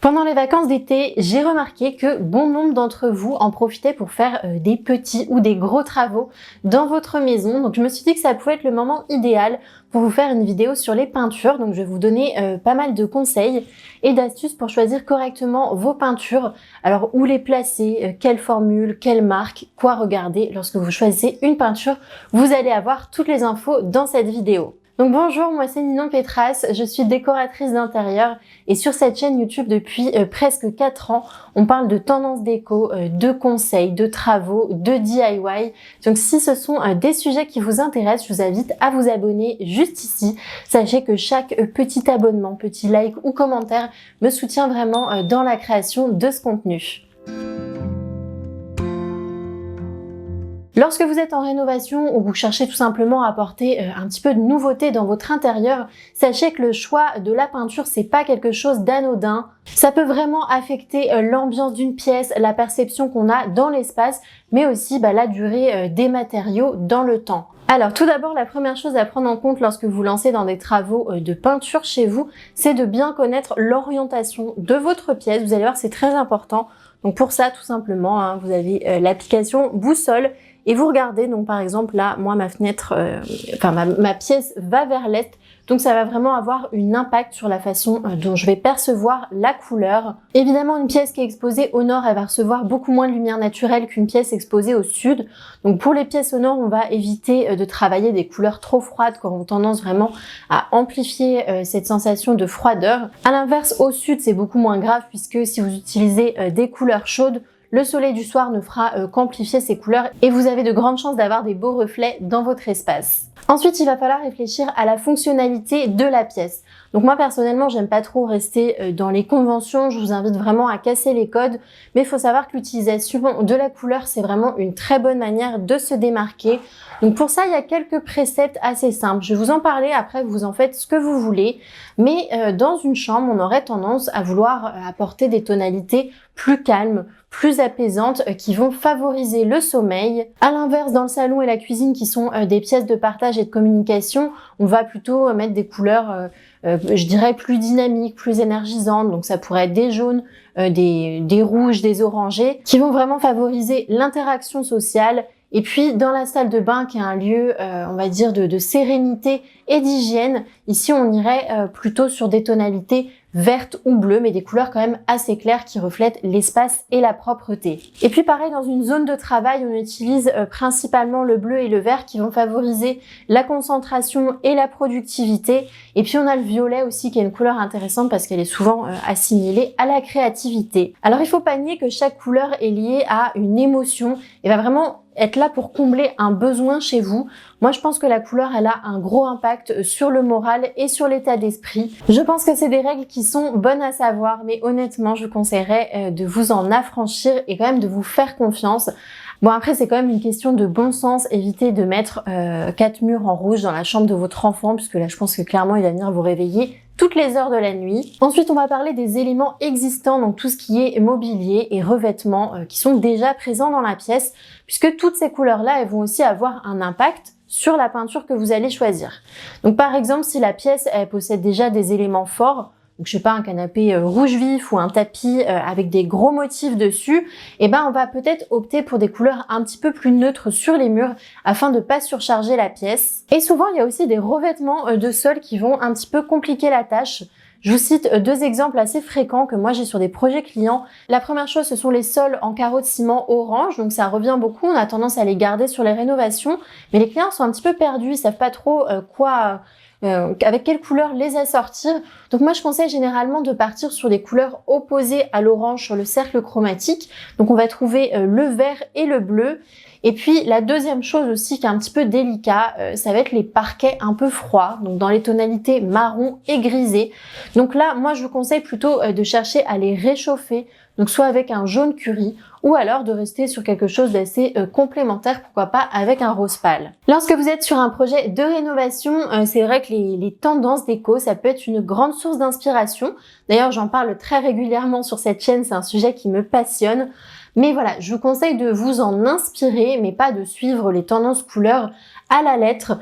Pendant les vacances d'été, j'ai remarqué que bon nombre d'entre vous en profitaient pour faire des petits ou des gros travaux dans votre maison. Donc je me suis dit que ça pouvait être le moment idéal pour vous faire une vidéo sur les peintures. Donc je vais vous donner pas mal de conseils et d'astuces pour choisir correctement vos peintures. Alors où les placer, quelle formule, quelle marque, quoi regarder. Lorsque vous choisissez une peinture, vous allez avoir toutes les infos dans cette vidéo. Donc bonjour, moi c'est Ninon Petras, je suis décoratrice d'intérieur et sur cette chaîne YouTube depuis presque 4 ans, on parle de tendances déco, de conseils, de travaux, de DIY. Donc si ce sont des sujets qui vous intéressent, je vous invite à vous abonner juste ici. Sachez que chaque petit abonnement, petit like ou commentaire me soutient vraiment dans la création de ce contenu. Lorsque vous êtes en rénovation ou vous cherchez tout simplement à apporter un petit peu de nouveauté dans votre intérieur, sachez que le choix de la peinture, c'est pas quelque chose d'anodin. Ça peut vraiment affecter l'ambiance d'une pièce, la perception qu'on a dans l'espace, mais aussi la durée des matériaux dans le temps. Alors tout d'abord, la première chose à prendre en compte lorsque vous lancez dans des travaux de peinture chez vous, c'est de bien connaître l'orientation de votre pièce. Vous allez voir, c'est très important. Donc pour ça, tout simplement, vous avez l'application Boussole et vous regardez, donc par exemple là, moi ma fenêtre, ma pièce va vers l'est, donc ça va vraiment avoir un impact sur la façon dont je vais percevoir la couleur. Évidemment, une pièce qui est exposée au nord, elle va recevoir beaucoup moins de lumière naturelle qu'une pièce exposée au sud. Donc pour les pièces au nord, on va éviter de travailler des couleurs trop froides qui auront tendance vraiment à amplifier cette sensation de froideur. À l'inverse, au sud, c'est beaucoup moins grave puisque si vous utilisez des couleurs chaudes, le soleil du soir ne fera qu'amplifier ces couleurs et vous avez de grandes chances d'avoir des beaux reflets dans votre espace. Ensuite, il va falloir réfléchir à la fonctionnalité de la pièce. Donc moi personnellement, j'aime pas trop rester dans les conventions, je vous invite vraiment à casser les codes, mais il faut savoir que l'utilisation de la couleur, c'est vraiment une très bonne manière de se démarquer. Donc pour ça, il y a quelques préceptes assez simples. Je vais vous en parler, après vous en faites ce que vous voulez, mais dans une chambre, on aurait tendance à vouloir apporter des tonalités plus calmes, plus apaisantes, qui vont favoriser le sommeil. À l'inverse, dans le salon et la cuisine, qui sont des pièces de partage et de communication, on va plutôt mettre des couleurs je dirais plus dynamiques, plus énergisantes. Donc ça pourrait être des jaunes, des rouges, des orangés, qui vont vraiment favoriser l'interaction sociale. Et puis dans la salle de bain, qui est un lieu, on va dire, de sérénité et d'hygiène, ici on irait plutôt sur des tonalités vertes ou bleues, mais des couleurs quand même assez claires qui reflètent l'espace et la propreté. Et puis pareil, dans une zone de travail, on utilise principalement le bleu et le vert qui vont favoriser la concentration et la productivité. Et puis on a le violet aussi qui est une couleur intéressante parce qu'elle est souvent assimilée à la créativité. Alors il faut pas nier que chaque couleur est liée à une émotion et va vraiment être là pour combler un besoin chez vous. Moi, je pense que la couleur, elle a un gros impact sur le moral et sur l'état d'esprit. Je pense que c'est des règles qui sont bonnes à savoir, mais honnêtement, je conseillerais de vous en affranchir et quand même de vous faire confiance. Bon, après, c'est quand même une question de bon sens. Évitez de mettre 4 murs en rouge dans la chambre de votre enfant, puisque là, je pense que clairement, il va venir vous réveiller toutes les heures de la nuit. Ensuite, on va parler des éléments existants, donc tout ce qui est mobilier et revêtements qui sont déjà présents dans la pièce, puisque toutes ces couleurs-là, elles vont aussi avoir un impact sur la peinture que vous allez choisir. Donc par exemple, si la pièce, elle possède déjà des éléments forts, donc je sais pas, un canapé rouge vif ou un tapis avec des gros motifs dessus, et on va peut-être opter pour des couleurs un petit peu plus neutres sur les murs afin de pas surcharger la pièce. Et souvent, il y a aussi des revêtements de sol qui vont un petit peu compliquer la tâche. Je vous cite 2 exemples assez fréquents que moi j'ai sur des projets clients. La première chose, ce sont les sols en carreaux de ciment orange, donc ça revient beaucoup, on a tendance à les garder sur les rénovations, mais les clients sont un petit peu perdus, ils savent pas trop avec quelle couleur les assortir. Donc moi je conseille généralement de partir sur des couleurs opposées à l'orange sur le cercle chromatique. Donc on va trouver le vert et le bleu. Et puis la deuxième chose aussi qui est un petit peu délicat, ça va être les parquets un peu froids, donc dans les tonalités marron et grisé. Donc là, moi je vous conseille plutôt de chercher à les réchauffer, donc soit avec un jaune curry, ou alors de rester sur quelque chose d'assez complémentaire, pourquoi pas avec un rose pâle. Lorsque vous êtes sur un projet de rénovation, c'est vrai que les tendances déco, ça peut être une grande source d'inspiration. D'ailleurs, j'en parle très régulièrement sur cette chaîne, c'est un sujet qui me passionne. Mais voilà, je vous conseille de vous en inspirer, mais pas de suivre les tendances couleurs à la lettre.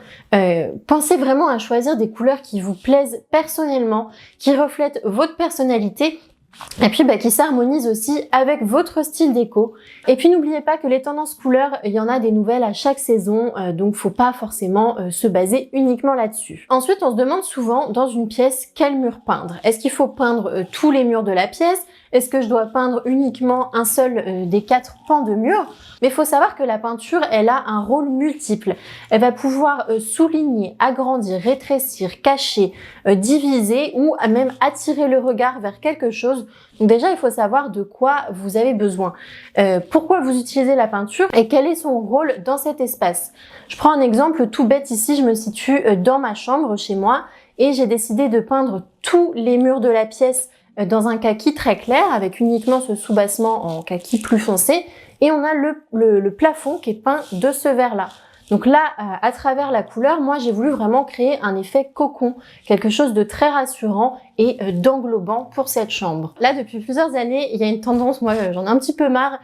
Pensez vraiment à choisir des couleurs qui vous plaisent personnellement, qui reflètent votre personnalité et puis qui s'harmonise aussi avec votre style déco. Et puis n'oubliez pas que les tendances couleurs, il y en a des nouvelles à chaque saison, donc faut pas forcément se baser uniquement là-dessus. Ensuite, on se demande souvent dans une pièce quel mur peindre. Est-ce qu'il faut peindre tous les murs de la pièce? Est-ce que je dois peindre uniquement un seul des 4 pans de mur? Mais il faut savoir que la peinture, elle a un rôle multiple. Elle va pouvoir souligner, agrandir, rétrécir, cacher, diviser ou même attirer le regard vers quelque chose. Donc déjà, il faut savoir de quoi vous avez besoin. Pourquoi vous utilisez la peinture et quel est son rôle dans cet espace. Je prends un exemple tout bête ici, je me situe dans ma chambre chez moi et j'ai décidé de peindre tous les murs de la pièce dans un kaki très clair avec uniquement ce soubassement en kaki plus foncé et on a le plafond qui est peint de ce vert-là. Donc là, à travers la couleur, moi j'ai voulu vraiment créer un effet cocon, quelque chose de très rassurant et d'englobant pour cette chambre. Là, depuis plusieurs années, il y a une tendance, moi j'en ai un petit peu marre,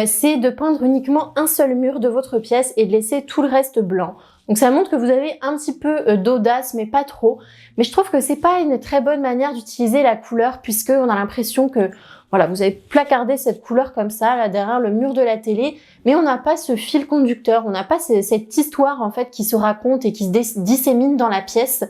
c'est de peindre uniquement un seul mur de votre pièce et de laisser tout le reste blanc. Donc ça montre que vous avez un petit peu d'audace, mais pas trop. Mais je trouve que c'est pas une très bonne manière d'utiliser la couleur puisque on a l'impression que voilà, vous avez placardé cette couleur comme ça, là derrière le mur de la télé, mais on n'a pas ce fil conducteur, on n'a pas cette histoire en fait qui se raconte et qui se dissémine dans la pièce.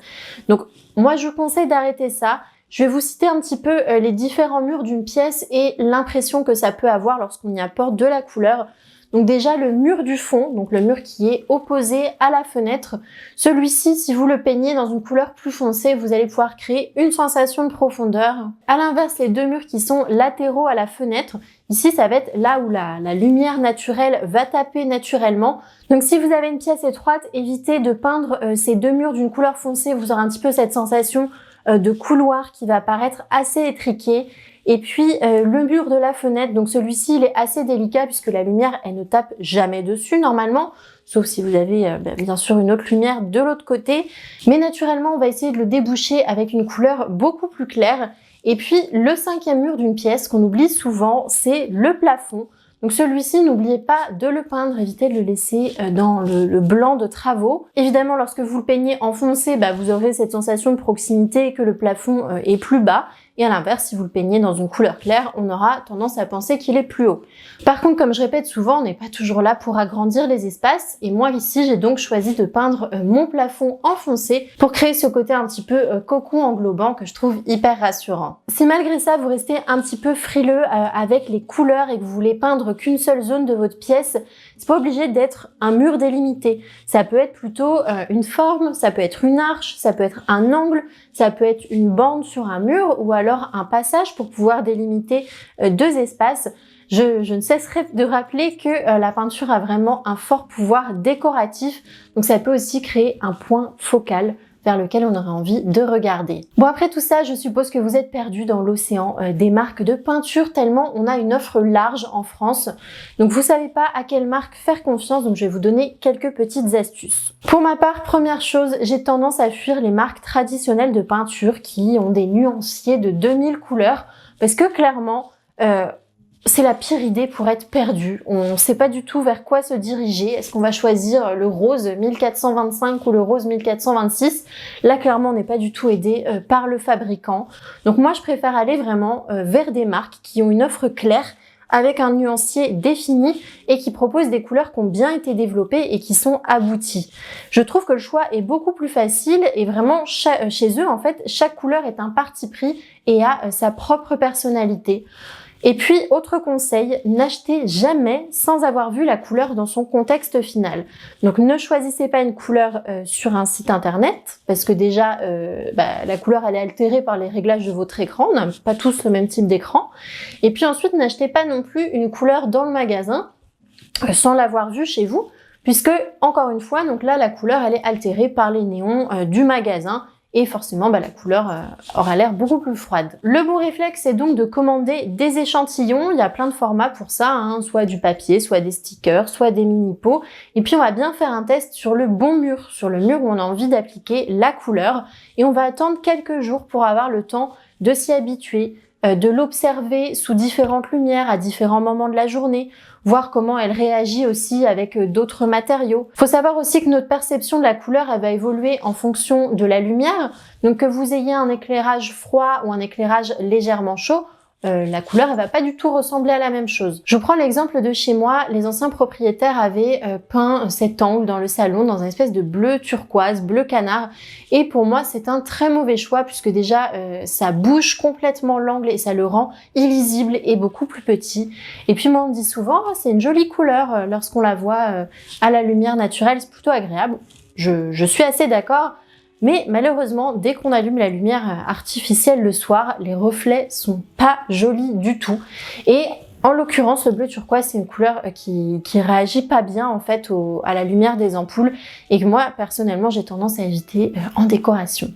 Donc moi je vous conseille d'arrêter ça. Je vais vous citer un petit peu les différents murs d'une pièce et l'impression que ça peut avoir lorsqu'on y apporte de la couleur. Donc déjà le mur du fond, donc le mur qui est opposé à la fenêtre. Celui-ci, si vous le peignez dans une couleur plus foncée, vous allez pouvoir créer une sensation de profondeur. À l'inverse, les deux murs qui sont latéraux à la fenêtre, ici ça va être là où la lumière naturelle va taper naturellement. Donc si vous avez une pièce étroite, évitez de peindre ces deux murs d'une couleur foncée, vous aurez un petit peu cette sensation de couloir qui va paraître assez étriqué. Et puis le mur de la fenêtre, donc celui-ci il est assez délicat puisque la lumière elle ne tape jamais dessus normalement, sauf si vous avez bien sûr une autre lumière de l'autre côté. Mais naturellement on va essayer de le déboucher avec une couleur beaucoup plus claire. Et puis le cinquième mur d'une pièce qu'on oublie souvent, c'est le plafond. Donc celui-ci, n'oubliez pas de le peindre, évitez de le laisser dans le blanc de travaux. Évidemment, lorsque vous le peignez en foncé, vous aurez cette sensation de proximité et que le plafond est plus bas. Et à l'inverse, si vous le peignez dans une couleur claire, on aura tendance à penser qu'il est plus haut. Par contre, comme je répète souvent, on n'est pas toujours là pour agrandir les espaces. Et moi, ici, j'ai donc choisi de peindre mon plafond en foncé pour créer ce côté un petit peu cocon englobant que je trouve hyper rassurant. Si malgré ça, vous restez un petit peu frileux avec les couleurs et que vous voulez peindre qu'une seule zone de votre pièce, c'est pas obligé d'être un mur délimité. Ça peut être plutôt une forme, ça peut être une arche, ça peut être un angle, ça peut être une bande sur un mur ou alors un passage pour pouvoir délimiter deux espaces. Je ne cesserai de rappeler que la peinture a vraiment un fort pouvoir décoratif, donc ça peut aussi créer un point focal vers lequel on aurait envie de regarder. Bon, après tout ça, je suppose que vous êtes perdu dans l'océan des marques de peinture, tellement on a une offre large en France. Donc vous savez pas à quelle marque faire confiance, donc je vais vous donner quelques petites astuces. Pour ma part, première chose, j'ai tendance à fuir les marques traditionnelles de peinture qui ont des nuanciers de 2000 couleurs, parce que clairement, c'est la pire idée pour être perdu. On ne sait pas du tout vers quoi se diriger. Est-ce qu'on va choisir le rose 1425 ou le rose 1426? Là, clairement, on n'est pas du tout aidé par le fabricant. Donc moi, je préfère aller vraiment vers des marques qui ont une offre claire avec un nuancier défini et qui proposent des couleurs qui ont bien été développées et qui sont abouties. Je trouve que le choix est beaucoup plus facile et vraiment chez eux, en fait, chaque couleur est un parti pris et a sa propre personnalité. Et puis, autre conseil, n'achetez jamais sans avoir vu la couleur dans son contexte final. Donc, ne choisissez pas une couleur sur un site internet, parce que déjà, la couleur, elle est altérée par les réglages de votre écran. On n'a pas tous le même type d'écran. Et puis ensuite, n'achetez pas non plus une couleur dans le magasin, sans l'avoir vue chez vous, puisque, encore une fois, donc là, la couleur, elle est altérée par les néons du magasin. Et forcément, la couleur aura l'air beaucoup plus froide. Le bon réflexe, c'est donc de commander des échantillons. Il y a plein de formats pour ça, soit du papier, soit des stickers, soit des mini-pots. Et puis, on va bien faire un test sur le bon mur, sur le mur où on a envie d'appliquer la couleur. Et on va attendre quelques jours pour avoir le temps de s'y habituer, de l'observer sous différentes lumières à différents moments de la journée, voir comment elle réagit aussi avec d'autres matériaux. Faut savoir aussi que notre perception de la couleur, elle va évoluer en fonction de la lumière. Donc que vous ayez un éclairage froid ou un éclairage légèrement chaud, la couleur elle va pas du tout ressembler à la même chose. Je vous prends l'exemple de chez moi, les anciens propriétaires avaient peint cet angle dans le salon dans une espèce de bleu turquoise, bleu canard, et pour moi c'est un très mauvais choix puisque déjà ça bouge complètement l'angle et ça le rend illisible et beaucoup plus petit. Et puis moi on me dit souvent c'est une jolie couleur lorsqu'on la voit à la lumière naturelle, c'est plutôt agréable. Je suis assez d'accord. Mais malheureusement, dès qu'on allume la lumière artificielle le soir, les reflets sont pas jolis du tout. Et en l'occurrence, le bleu turquoise, c'est une couleur qui réagit pas bien en fait à la lumière des ampoules et que moi, personnellement, j'ai tendance à éviter en décoration.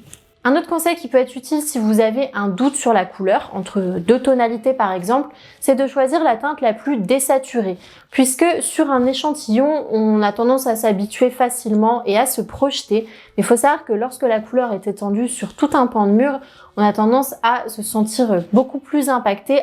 Un autre conseil qui peut être utile si vous avez un doute sur la couleur, entre deux tonalités par exemple, c'est de choisir la teinte la plus désaturée. Puisque sur un échantillon, on a tendance à s'habituer facilement et à se projeter. Mais il faut savoir que lorsque la couleur est étendue sur tout un pan de mur, on a tendance à se sentir beaucoup plus impacté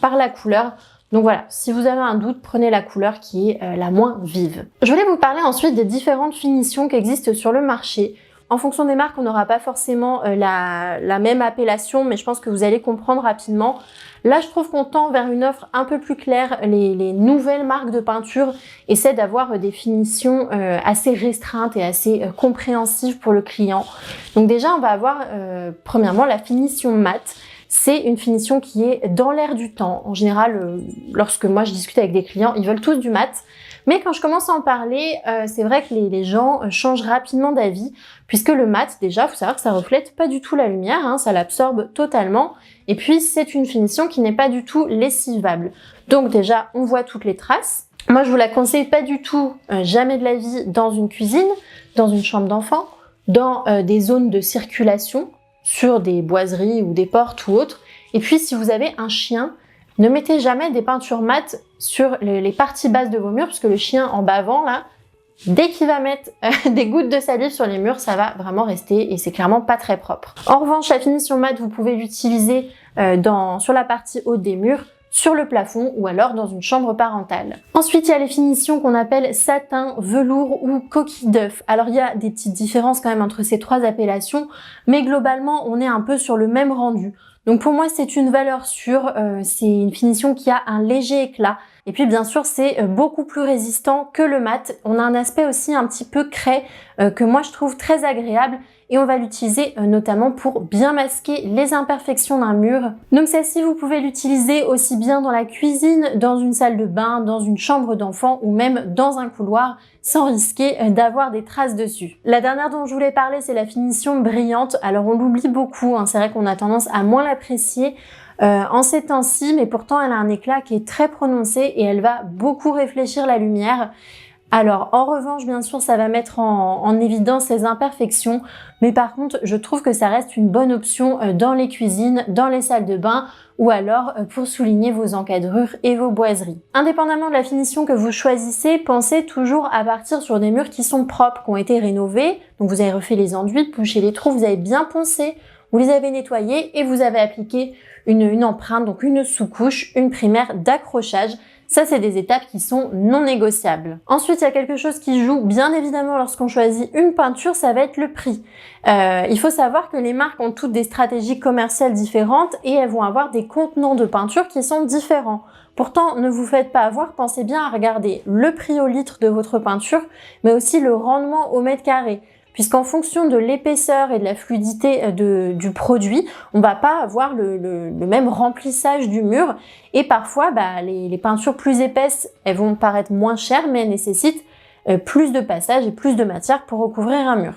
par la couleur. Donc voilà, si vous avez un doute, prenez la couleur qui est la moins vive. Je voulais vous parler ensuite des différentes finitions qui existent sur le marché. En fonction des marques, on n'aura pas forcément la même appellation, mais je pense que vous allez comprendre rapidement. Là, je trouve qu'on tend vers une offre un peu plus claire. Les nouvelles marques de peinture essaient d'avoir des finitions assez restreintes et assez compréhensives pour le client. Donc déjà, on va avoir premièrement la finition mat. C'est une finition qui est dans l'air du temps. En général, lorsque moi je discute avec des clients, ils veulent tous du mat. Mais quand je commence à en parler, c'est vrai que les gens changent rapidement d'avis, puisque le mat, déjà, faut savoir que ça reflète pas du tout la lumière, hein, ça l'absorbe totalement. Et puis, c'est une finition qui n'est pas du tout lessivable. Donc déjà, on voit toutes les traces. Moi, je vous la conseille pas du tout, jamais de la vie, dans une cuisine, dans une chambre d'enfant, dans des zones de circulation, sur des boiseries ou des portes ou autres. Et puis, si vous avez un chien, ne mettez jamais des peintures mates sur les parties basses de vos murs, parce que le chien, en bavant, là, dès qu'il va mettre des gouttes de salive sur les murs, ça va vraiment rester et c'est clairement pas très propre. En revanche, la finition mat, vous pouvez l'utiliser sur la partie haute des murs, sur le plafond ou alors dans une chambre parentale. Ensuite, il y a les finitions qu'on appelle satin, velours ou coquille d'œuf. Alors, il y a des petites différences quand même entre ces trois appellations, mais globalement, on est un peu sur le même rendu. Donc pour moi, c'est une valeur sûre, c'est une finition qui a un léger éclat. Et puis bien sûr, c'est beaucoup plus résistant que le mat. On a un aspect aussi un petit peu craie que moi je trouve très agréable et on va l'utiliser notamment pour bien masquer les imperfections d'un mur. Donc celle-ci, vous pouvez l'utiliser aussi bien dans la cuisine, dans une salle de bain, dans une chambre d'enfant ou même dans un couloir sans risquer d'avoir des traces dessus. La dernière dont je voulais parler, c'est la finition brillante. Alors on l'oublie beaucoup, hein. C'est vrai qu'on a tendance à moins l'apprécier en ces temps-ci, mais pourtant elle a un éclat qui est très prononcé et elle va beaucoup réfléchir la lumière. Alors, en revanche, bien sûr, ça va mettre en évidence ces imperfections, mais par contre, je trouve que ça reste une bonne option dans les cuisines, dans les salles de bain, ou alors pour souligner vos encadrures et vos boiseries. Indépendamment de la finition que vous choisissez, pensez toujours à partir sur des murs qui sont propres, qui ont été rénovés, donc vous avez refait les enduits, bouché les trous, vous avez bien poncé, vous les avez nettoyés et vous avez appliqué une empreinte, donc une sous-couche, une primaire d'accrochage. Ça, c'est des étapes qui sont non négociables. Ensuite, il y a quelque chose qui joue bien évidemment lorsqu'on choisit une peinture, ça va être le prix. Il faut savoir que les marques ont toutes des stratégies commerciales différentes et elles vont avoir des contenants de peinture qui sont différents. Pourtant, ne vous faites pas avoir, pensez bien à regarder le prix au litre de votre peinture, mais aussi le rendement au mètre carré. Puisqu'en fonction de l'épaisseur et de la fluidité du produit, on va pas avoir le même remplissage du mur. Et parfois, les peintures plus épaisses, elles vont paraître moins chères, mais elles nécessitent plus de passage et plus de matière pour recouvrir un mur.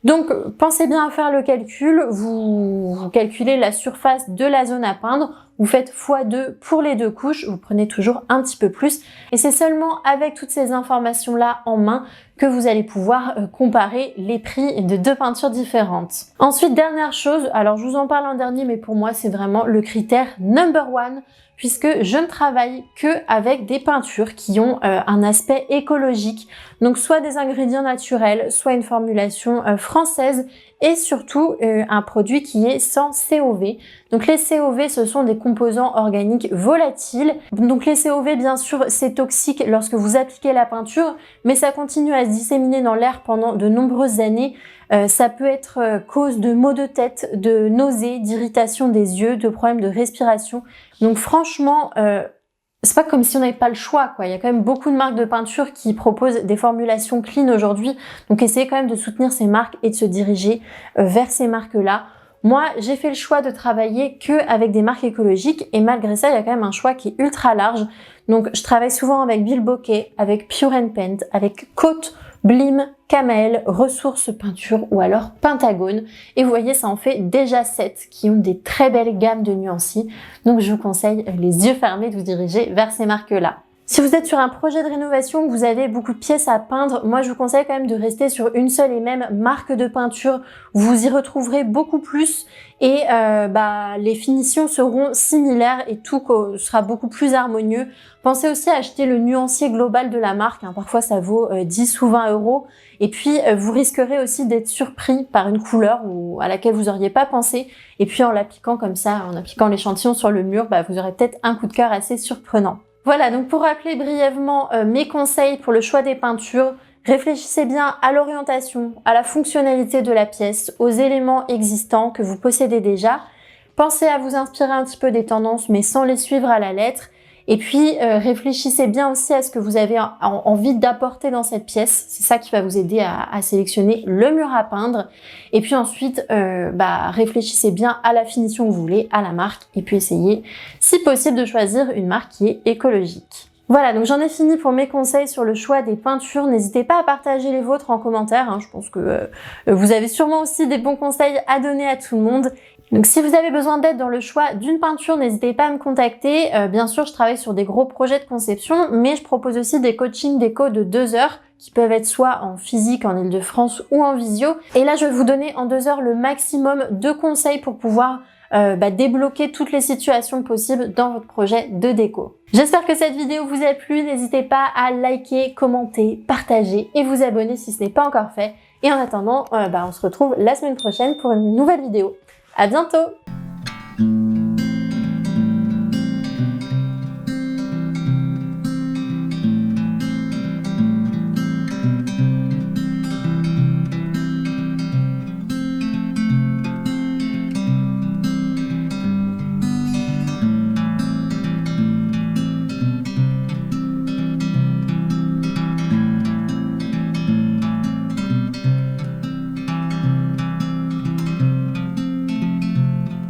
Donc, pensez bien à faire le calcul. Vous calculez la surface de la zone à peindre. Vous faites x2 pour les deux couches. Vous prenez toujours un petit peu plus. Et c'est seulement avec toutes ces informations-là en main que vous allez pouvoir comparer les prix de deux peintures différentes. Ensuite, dernière chose, alors je vous en parle en dernier, mais pour moi, c'est vraiment le critère number one, puisque je ne travaille que avec des peintures qui ont un aspect écologique, donc soit des ingrédients naturels, soit une formulation française et surtout un produit qui est sans COV. Donc les COV, ce sont des composants organiques volatiles. Donc les COV, bien sûr, c'est toxique lorsque vous appliquez la peinture, mais ça continue à se disséminer dans l'air pendant de nombreuses années. Ça peut être cause de maux de tête, de nausées, d'irritation des yeux, de problèmes de respiration. Donc franchement, c'est pas comme si on n'avait pas le choix, quoi. Il y a quand même beaucoup de marques de peinture qui proposent des formulations clean aujourd'hui. Donc essayez quand même de soutenir ces marques et de se diriger vers ces marques-là. Moi, j'ai fait le choix de travailler que avec des marques écologiques et malgré ça, il y a quand même un choix qui est ultra large. Donc je travaille souvent avec Bilboquet, avec Pure and Paint, avec Coat, Blim, Camel, Ressources Peinture ou alors Pentagone. Et vous voyez, ça en fait déjà 7 qui ont des très belles gammes de nuances. Donc je vous conseille les yeux fermés de vous diriger vers ces marques-là. Si vous êtes sur un projet de rénovation, que vous avez beaucoup de pièces à peindre, moi je vous conseille quand même de rester sur une seule et même marque de peinture. Vous y retrouverez beaucoup plus et les finitions seront similaires et tout sera beaucoup plus harmonieux. Pensez aussi à acheter le nuancier global de la marque, hein. Parfois ça vaut 10 ou 20 euros. Et puis vous risquerez aussi d'être surpris par une couleur à laquelle vous n'auriez pas pensé. Et puis en l'appliquant comme ça, en appliquant l'échantillon sur le mur, vous aurez peut-être un coup de cœur assez surprenant. Voilà, donc pour rappeler brièvement mes conseils pour le choix des peintures, réfléchissez bien à l'orientation, à la fonctionnalité de la pièce, aux éléments existants que vous possédez déjà. Pensez à vous inspirer un petit peu des tendances, mais sans les suivre à la lettre. Et puis, réfléchissez bien aussi à ce que vous avez envie d'apporter dans cette pièce. C'est ça qui va vous aider à sélectionner le mur à peindre. Et puis ensuite, réfléchissez bien à la finition que vous voulez, à la marque. Et puis essayez, si possible, de choisir une marque qui est écologique. Voilà, donc j'en ai fini pour mes conseils sur le choix des peintures. N'hésitez pas à partager les vôtres en commentaire, hein. Je pense que vous avez sûrement aussi des bons conseils à donner à tout le monde. Donc si vous avez besoin d'aide dans le choix d'une peinture, n'hésitez pas à me contacter. Bien sûr, je travaille sur des gros projets de conception, mais je propose aussi des coachings déco de 2 heures qui peuvent être soit en physique en Ile-de-France ou en visio. Et là, je vais vous donner en 2 heures le maximum de conseils pour pouvoir débloquer toutes les situations possibles dans votre projet de déco. J'espère que cette vidéo vous a plu. N'hésitez pas à liker, commenter, partager et vous abonner si ce n'est pas encore fait. Et en attendant, on se retrouve la semaine prochaine pour une nouvelle vidéo. À bientôt!